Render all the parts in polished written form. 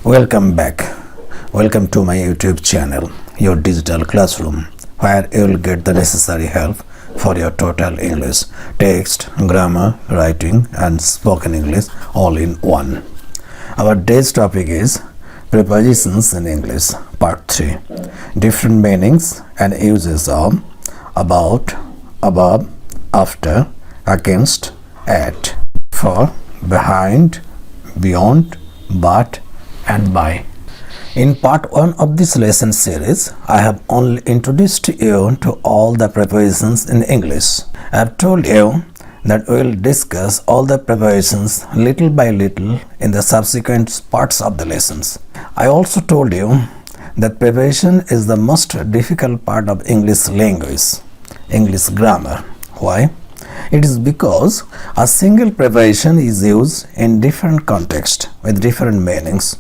Welcome back. Welcome to my YouTube channel, your digital classroom, where you will get the necessary help for your total English, text, grammar, writing, and spoken English all in one. Our day's topic is Prepositions in English, Part 3. Different meanings and uses of about, above, after, against, at, for, behind, beyond, but, and by. In part 1 of this lesson series, I have only introduced you to all the prepositions in English. I have told you that we will discuss all the prepositions little by little in the subsequent parts of the lessons. I also told you that preposition is the most difficult part of English language, English grammar. Why? It is because a single preposition is used in different contexts with different meanings.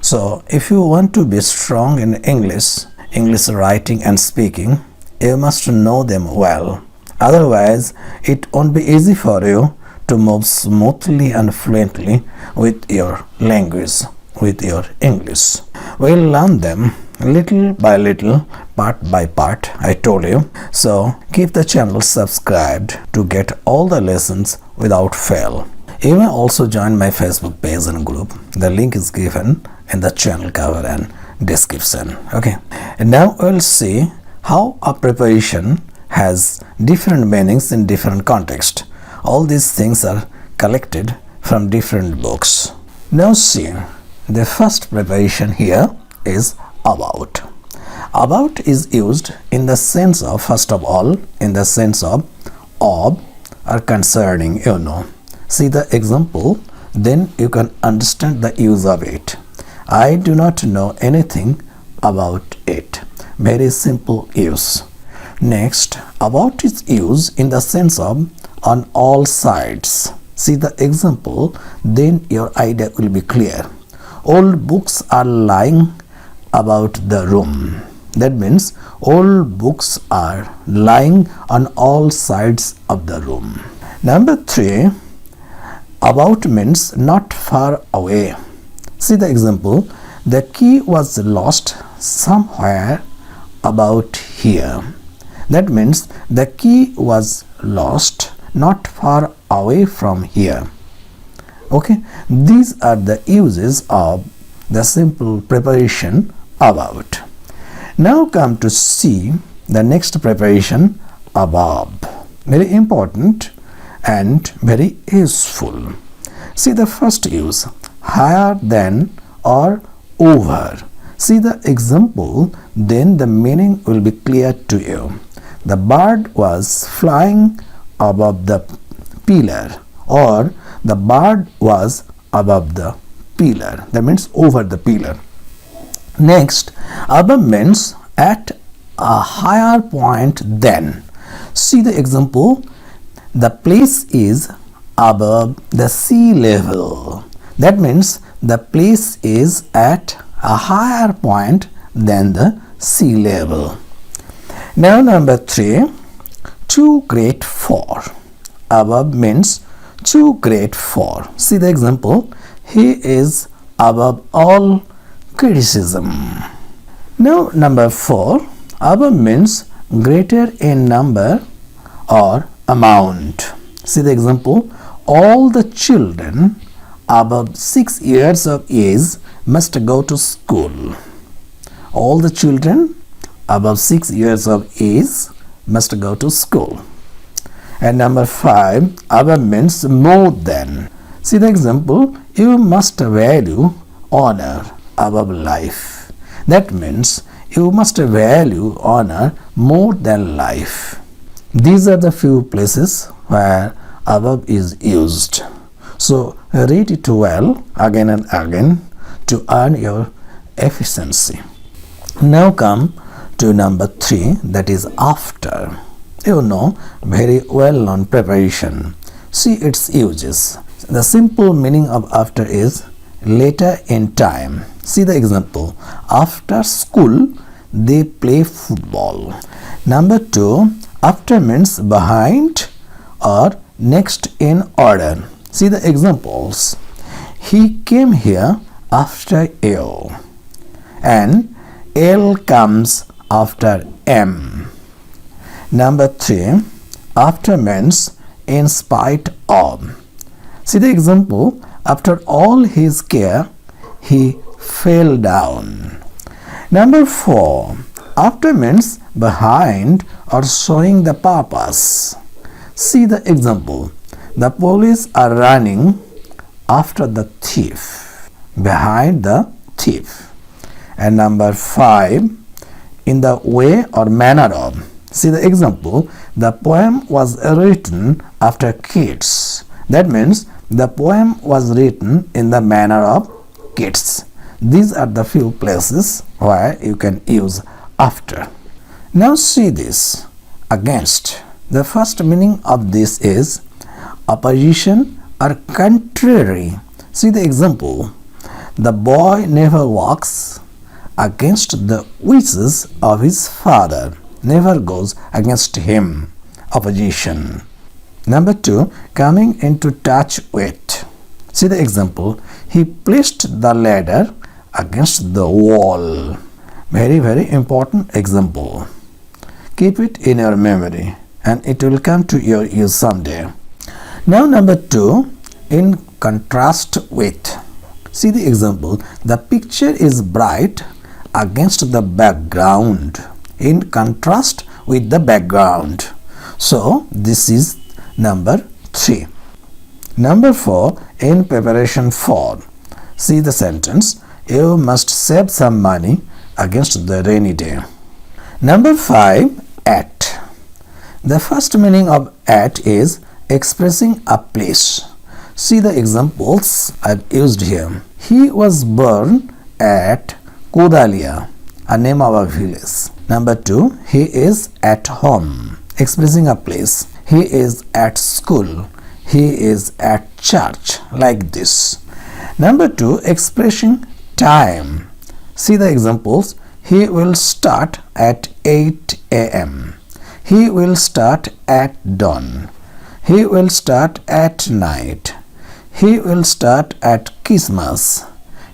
So, if you want to be strong in English writing and speaking, you must know them well. Otherwise, it won't be easy for you to move smoothly and fluently with your language, with your English. We'll learn them little by little, part by part, I told you. So, keep the channel subscribed to get all the lessons without fail. You may also join my Facebook page and group. The link is given in the channel cover and description. Okay. And now we'll see how a preposition has different meanings in different contexts. All these things are collected from different books. Now see, the first preposition here is about. About is used in the sense of, first of all, in the sense of or concerning, See the example, then you can understand the use of it. I do not know anything about it. Very simple use. Next, about is used in the sense of on all sides. See the example, then your idea will be clear. Old books are lying about the room. That means old books are lying on all sides of the room. Number 3, about means not far away. See the example, the key was lost somewhere about here. That means the key was lost not far away from here. Okay, these are the uses of the simple preposition about. Now come to see the next preposition above. Very important and very useful. See the first use, higher than or over. See the example, then the meaning will be clear to you. The bird was flying above the pillar, or the bird was above the pillar. That means over the pillar. Next, above means at a higher point than. See the example, the place is above the sea level. That means the place is at a higher point than the sea level. Now number 3, too great for. Above means too great for. See the example, he is above all criticism. Now number 4, above means greater in number or amount. See the example, all the children above 6 years of age must go to school. All the children above 6 years of age must go to school. And number 5, above means more than. See the example, you must value honor above life. That means you must value honor more than life. These are the few places where above is used. So read it well again and again to earn your efficiency. Now come to number 3, that is after. Very well known preposition. See its uses. The simple meaning of after is later in time. See the example, after school they play football. Number 2, after means behind or next in order. See the examples. He came here after you, and L comes after M. Number 3, after means in spite of. See the example, after all his care, he fell down. Number 4, after means behind or showing the purpose. See the example, the police are running after the thief, behind the thief. And number 5, in the way or manner of. See the example, the poem was written after kids. That means the poem was written in the manner of kids. These are the few places where you can use after. Now see this, against. The first meaning of this is opposition or contrary. See the example, the boy never walks against the wishes of his father, never goes against him. Opposition. Number 2, coming into touch with. See the example, he placed the ladder against the wall. Very, very important example. Keep it in your memory and it will come to your use someday. Now number 2, in contrast with. See the example, the picture is bright against the background, in contrast with the background. So this is number 3. Number 4, in preparation for. See the sentence, you must save some money against the rainy day. Number 5, at. The first meaning of at is expressing a place. See the examples I've used here. He was born at Kodalia, a name of a village. Number 2, he is at home, expressing a place. He is at school. He is at church, like this. Number 2, expressing time. See the examples. He will start at 8 a.m. He will start at dawn. He will start at night. He will start at Christmas.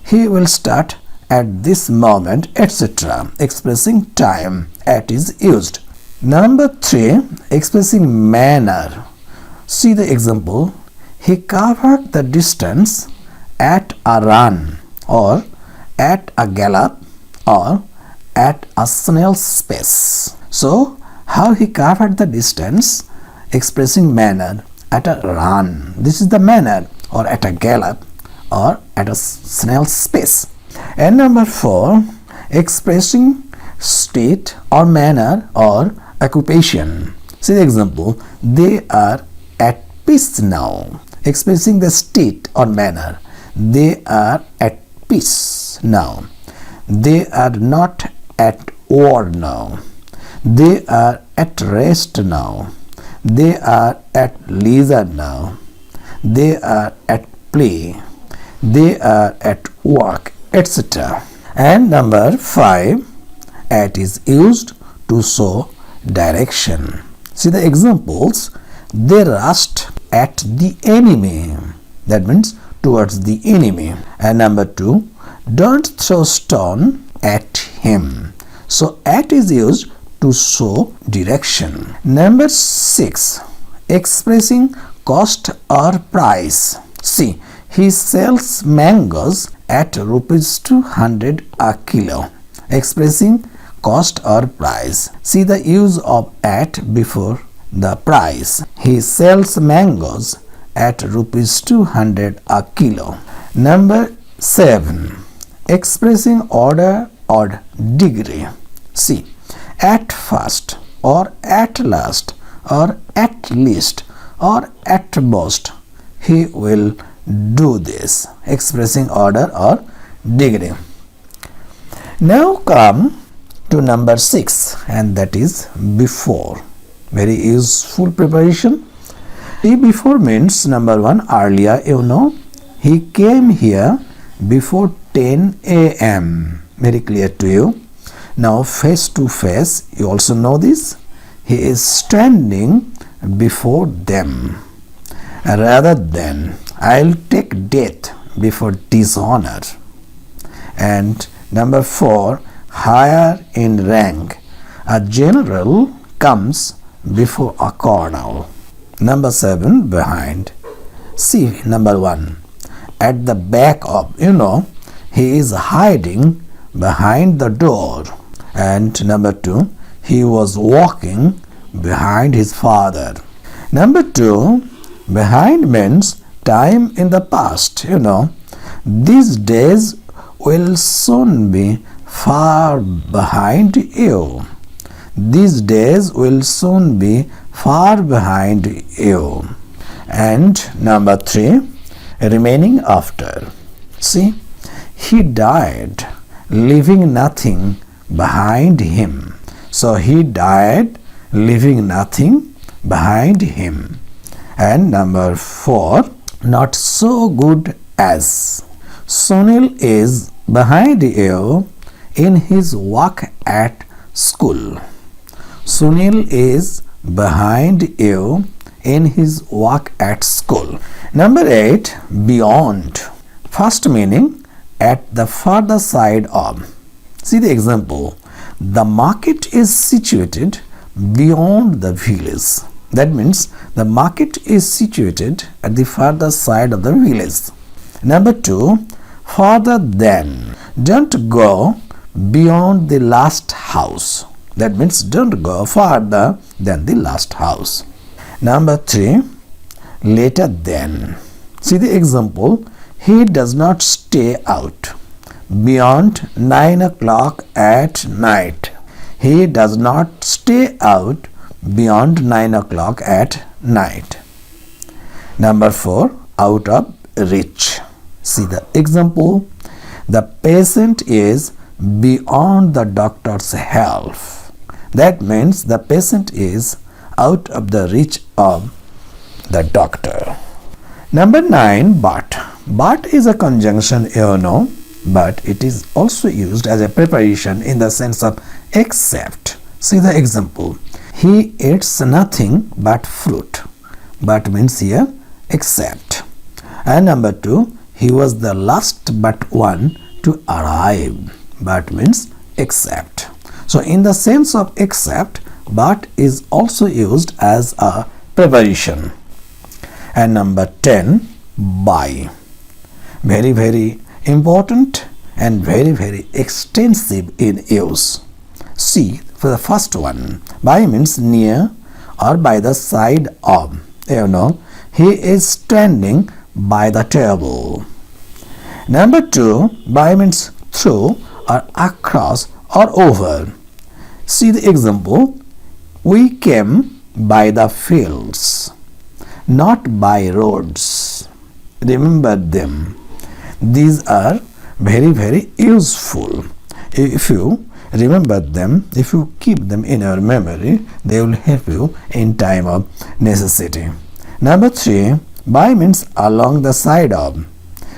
He will start at this moment, etc. Expressing time, at is used. Number 3, expressing manner. See the example, he covered the distance at a run, or at a gallop, or at a snail's pace. So, how he covered the distance, expressing manner, at a run. This is the manner, or at a gallop, or at a snail's pace. And number 4, expressing state or manner or occupation. See the example, they are at peace now, expressing the state or manner. They are at peace now. They are not at war now. They are at rest now. They are at leisure now. They are at play. They are at work, etc. And number 5, at is used to show direction. See the examples, they rushed at the enemy. That means towards the enemy. And number 2, don't throw stone at him. So at is used to show direction. Number 6, expressing cost or price. See, he sells mangoes at rupees 200 a kilo, expressing cost or price. See the use of at before the price. He sells mangoes at rupees 200 a kilo. Number 7, expressing order or degree. See, at first, or at last, or at least, or at most, he will do this, expressing order or degree. Now come to number 6, and that is before. Very useful preparation. See, before means number 1, earlier, you know, he came here before 10 a.m. Very clear to you. Now face to face, you also know this. He is standing before them. Rather than, I'll take death before dishonor. And number 4, higher in rank. A general comes before a colonel. Number 7, behind. See number 1. At the back of, he is hiding behind the door. And number 2, he was walking behind his father. Number 2, behind means time in the past. These days will soon be far behind you. These days will soon be far behind you. And number 3, remaining after. See, he died leaving nothing behind him. So he died leaving nothing behind him. And number 4, not so good as. Sunil is behind you in his work at school. Sunil is behind you in his work at school. Number 8, beyond. First meaning, at the further side of. See the example. The market is situated beyond the village. That means the market is situated at the further side of the village. Number 2, further than. Don't go beyond the last house. That means don't go further than the last house. Number 3, later than. See the example. He does not stay out beyond 9 o'clock at night. He does not stay out beyond 9 o'clock at night. Number 4, out of reach. See the example. The patient is beyond the doctor's help. That means the patient is out of the reach of the doctor. Number 9, but. But is a conjunction, but it is also used as a preposition in the sense of except. See the example. He eats nothing but fruit. But means here except. And number 2, he was the last but one to arrive. But means except. So in the sense of except, but is also used as a preposition. And number 10, by. Very, very important and very, very extensive in use. See, for the first one, by means near or by the side of. He is standing by the table. Number 2, by means through or across or over. See the example. We came by the fields, not by roads. Remember them. These are very, very useful. If you remember them, if you keep them in your memory, they will help you in time of necessity. Number 3, by means along the side of.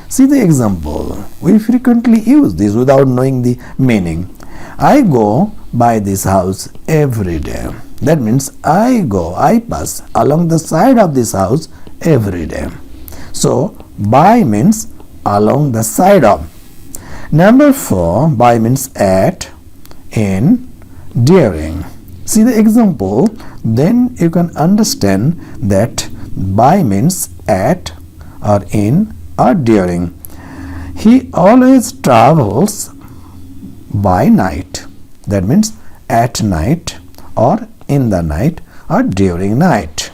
See the example. We frequently use this without knowing the meaning. I go by this house every day. That means I pass along the side of this house every day. So, by means along the side of. Number 4, by means at, in, during. See the example, then you can understand that by means at or in or during. He always travels by night. That means at night or in the night or during night.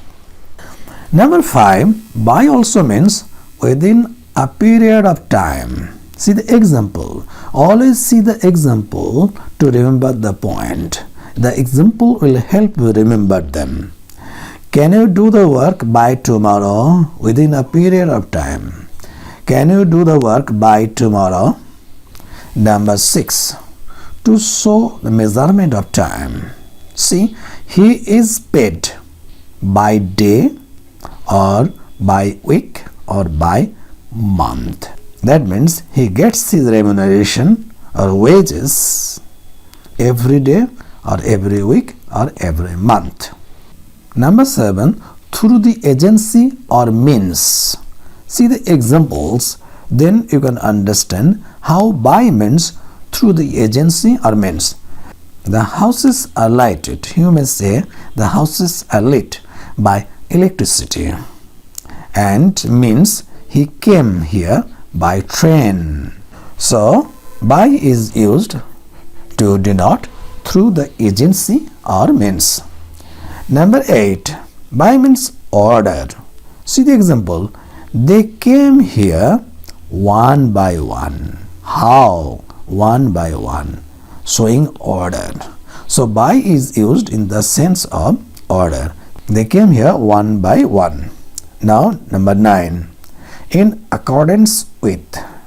Number 5, by also means within a period of time. See the example. Always see the example to remember the point. The example will help you remember them. Can you do the work by tomorrow? Within a period of time. Can you do the work by tomorrow? Number 6, to show the measurement of time. See, he is paid by day or by week or by month. That means he gets his remuneration or wages every day or every week or every month. Number 7, through the agency or means. See the examples. then you can understand how by means through the agency or means. The houses are lighted. You may say the houses are lit by electricity, and means he came here by train. So by is used to denote through the agency or means. Number 8. By means order. See the example. They came here one by one. How? One by one. Showing order. So by is used in the sense of order. They came here one by one. Now number 9. In accordance with.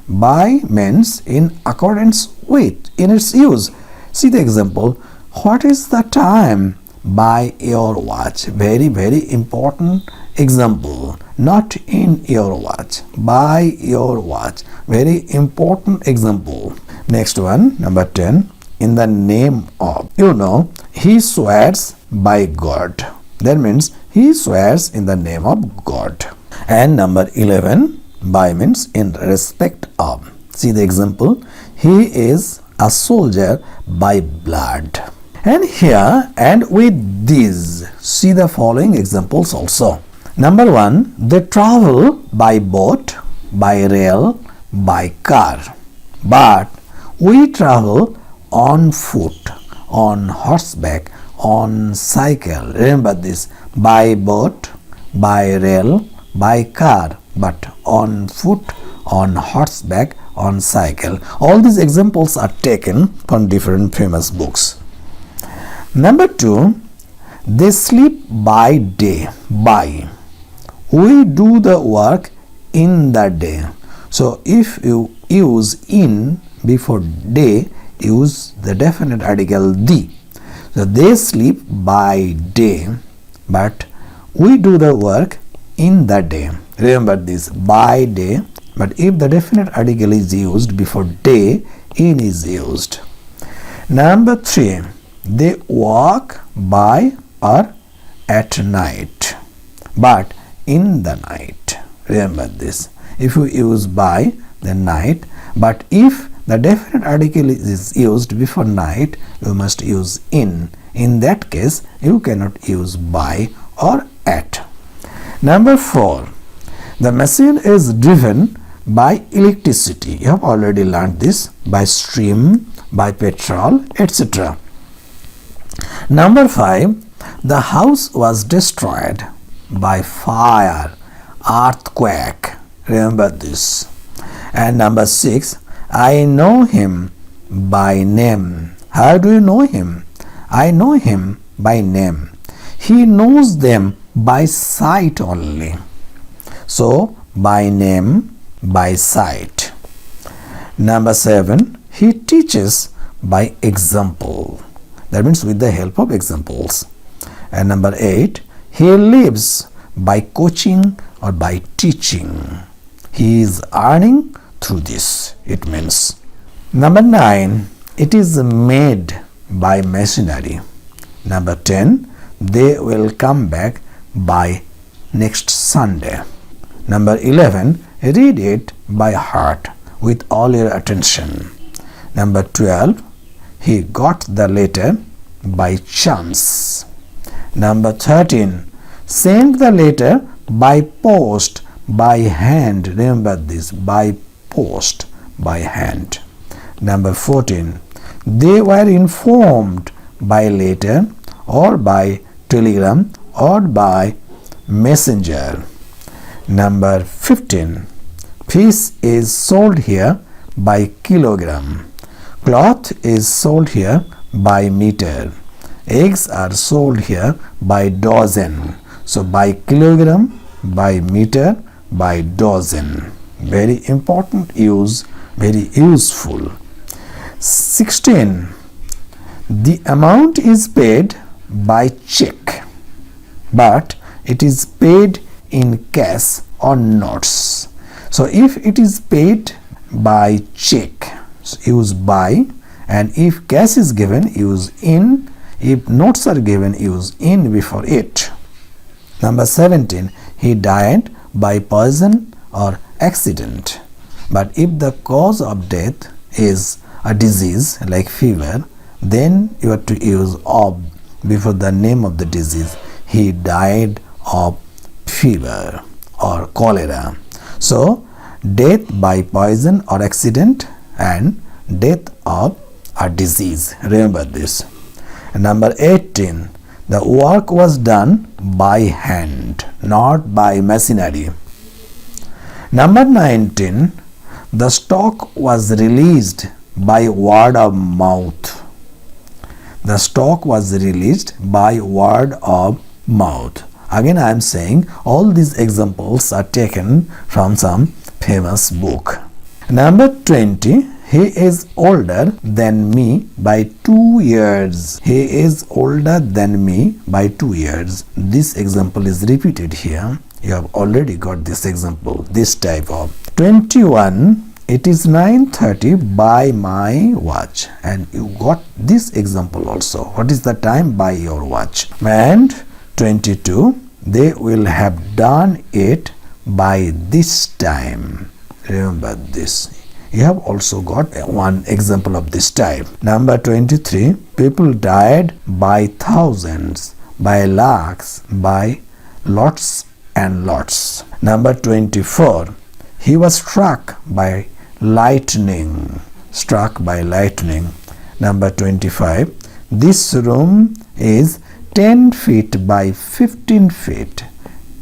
By means in accordance with, in its use. See the example. What is the time? By your watch. Very, very important example. Not in your watch. By your watch. Very important example. Next one, number 10. In the name of. You know, he swears by God. That means he swears in the name of God. And number 11. By means in respect of. See the example. He is a soldier by blood. And here and with these, see the following examples also. Number 1, they travel by boat, by rail, by car. But we travel on foot, on horseback, on cycle. Remember this. By boat, by rail, by car, but on foot, on horseback, on cycle. All these examples are taken from different famous books. Number 2, they sleep by day. By. We do the work in the day. So if you use in before day, use the definite article the. So they sleep by day, but we do the work in the day. Remember this, by day, but if the definite article is used before day, in is used. Number 3, they walk by or at night, but in the night. Remember this. If you use by, then night, but if the definite article is used before night, you must use in. In that case, you cannot use by or at. Number 4, the machine is driven by electricity. You have already learned this. By steam, by petrol, etc. Number 5, the house was destroyed by fire, earthquake. Remember this. And number 6, I know him by name. How do you know him? I know him by name. He knows them by sight only. So by name, by sight. Number 7, he teaches by example. That means with the help of examples. And number 8, he lives by coaching or by teaching. He is earning through this, it means. Number 9, it is made by machinery. Number 10, they will come back by next Sunday. Number 11, read it by heart with all your attention. Number 12, he got the letter by chance. Number 13, send the letter by post, by hand. Remember this, by post, by hand. Number 14, they were informed by letter or by telegram or by messenger. Number 15, fish is sold here by kilogram. Cloth is sold here by meter. Eggs are sold here by dozen. So by kilogram, by meter, by dozen. Very important use, very useful. 16, the amount is paid by check, but it is paid in cash or notes. So if it is paid by check, use by, and if cash is given, use in. If notes are given, use in before it. Number 17, he died by poison or accident. But if the cause of death is a disease like fever, then you have to use of before the name of the disease. He died of fever or cholera. So death by poison or accident and death of a disease. Remember this. Number 18. The work was done by hand, not by machinery. Number 19. The stock was released by word of mouth. The stock was released by word of mouth. Again, I am saying all these examples are taken from some famous book. Number 20. He is older than me by 2 years. He is older than me by 2 years. This example is repeated here. You have already got this example, this type of. 21. It is 9:30 by my watch. And you got this example also. What is the time by your watch? And 22. They will have done it by this time. Remember this. You have also got one example of this type. Number 23. People died by thousands, by lakhs, by lots and lots. Number 24. He was struck by lightning. Struck by lightning. Number 25. This room is 10 feet by 15 feet.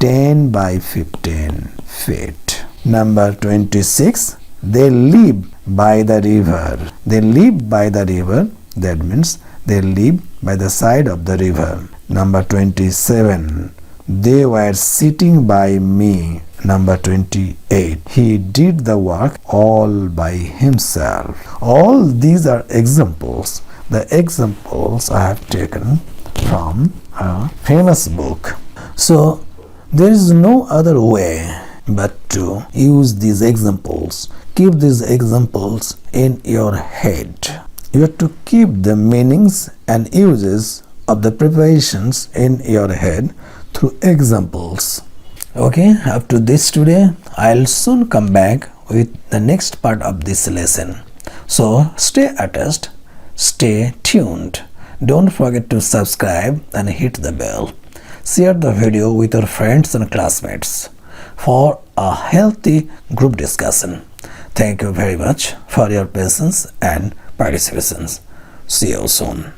10 by 15 feet. Number 26. They live by the river. They live by the river. That means they live by the side of the river. Number 27. They were sitting by me. Number 28. He did the work all by himself. All these are examples. The examples I have taken from a famous book. So there is no other way but to use these examples. Keep these examples in your head. You have to keep the meanings and uses of the prepositions in your head through examples. Okay, up to this today. I'll soon come back with the next part of this lesson. So stay attached, stay tuned. Don't forget to subscribe and hit the bell. Share the video with your friends and classmates for a healthy group discussion. Thank you very much for your patience and participations. See you soon.